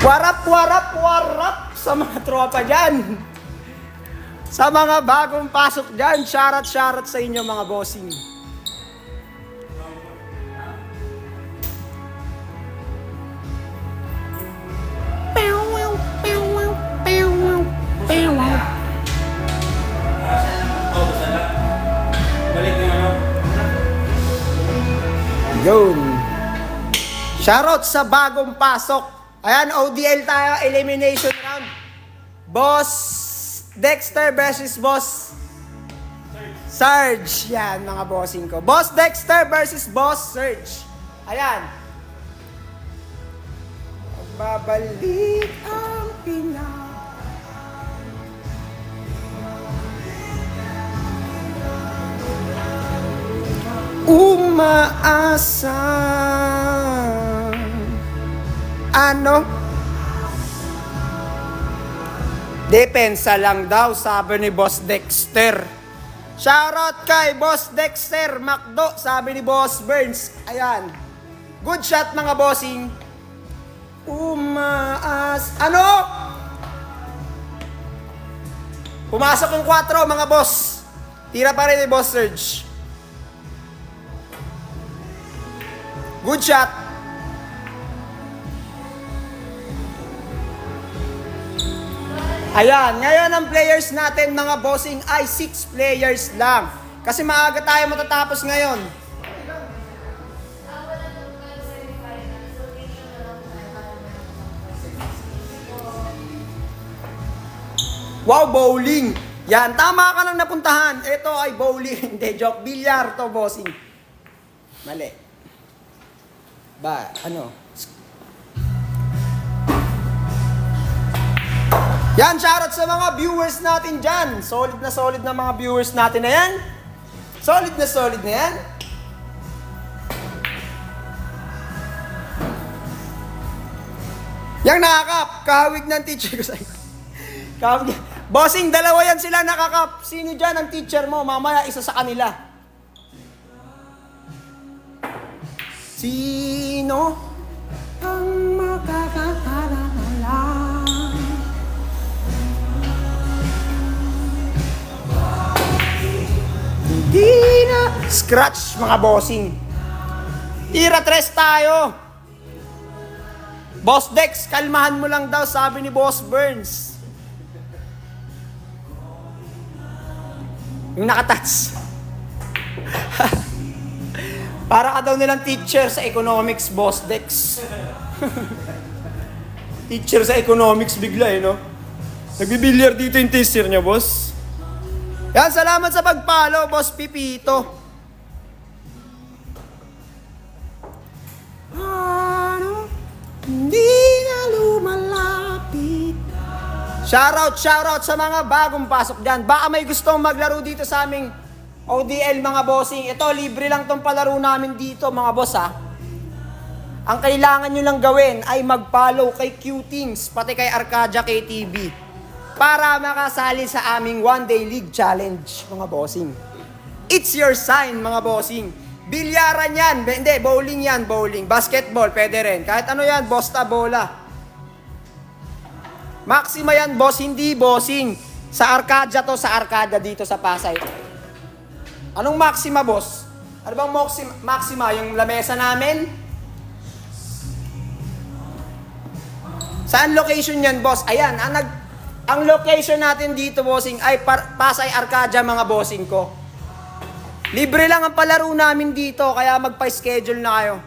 Warap sa mga tropa dyan. Sa mga bagong pasok dyan, shoutout sa inyo mga bossing. Yun. Shoutout sa bagong pasok. Ayan, ODL tayo, elimination round. Boss Dexter versus Boss Sarge. Yan, mga bossing ko. Boss Dexter versus Boss Sarge. Ayan. Babalik ang Pinas. Umaasa. Ano? Depensa lang daw, sabi ni Boss Dexter. Shoutout kay Boss Dexter Macdo, sabi ni Boss Burns. Ayan. Good shot mga bossing. Ano? Pumasok yung 4 mga boss. Tira pa rin ni Boss Surge. Good shot. Ayan, ngayon ang players natin mga bossing ay 6 players lang. Kasi maaga tayo matatapos ngayon. Wow, bowling. Yan, tama ka lang napuntahan. Ito ay bowling. Hindi, joke. Bilyar to, bossing. Mali. Ano? Yan, shoutout sa mga viewers natin dyan. Solid na mga viewers natin na yan. Solid na yan. Yang nakakap, kahawig ng teacher ko sa'yo. Kahawig. Bossing, dalawa yan sila nakakap. Sino dyan ang teacher mo? Mamaya isa sa kanila. Sino ang makakaalala? Hindi na. Scratch mga bossing. Tira 3 tayo. Boss Dex, kalmahan mo lang daw, sabi ni Boss Burns. Yung nakatats. Para ka daw nilang teacher sa economics, Boss Dex. Teacher sa economics bigla no? Nagbibilyar dito yung teacher niya, boss. Yan, salamat sa pagpalo, Boss Pipito. Ano? Hindi na lumalapit. Shoutout sa mga bagong pasok dyan. Baka may gustong maglaro dito sa aming ODL mga bossing. Ito, libre lang tong palaro namin dito mga boss ha. Ang kailangan nyo lang gawin ay mag-follow kay Q-Teams, pati kay Arcadia KTV para makasali sa aming one-day league challenge mga bossing. It's your sign mga bossing. Bilyaran yan, hindi, bowling yan, bowling. Basketball, pwede rin. Kahit ano yan, basta bola. Maxima yan, boss, hindi bossing. Sa Arcadia to, sa Arcadia dito sa Pasay. Anong maxima, boss? Ano bang maxima? Yung lamesa namin? Saan location yan, boss? Ayan, ang location natin dito, bossing, ay Pasay Arcadia, mga bossing ko. Libre lang ang palaro namin dito, kaya magpa-schedule na kayo.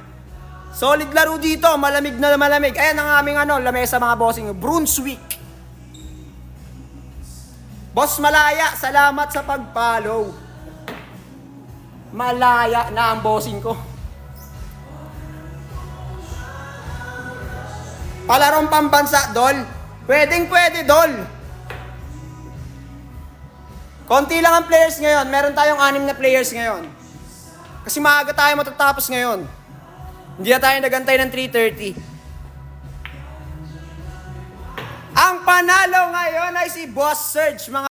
Solid laro dito, malamig na malamig. Ayan ang aming lamesa mga bossing, Brunswick. Boss Malaya, salamat sa pag-follow. Malaya na ang bossing ko. Palarong pambansa, Dol. Pwede, Dol. Konti lang ang players ngayon. Meron tayong 6 na players ngayon. Kasi maaga tayo matatapos ngayon. Hindi na tayo nagantay ng 3:30. Ang panalo ngayon ay si Boss Surge, mga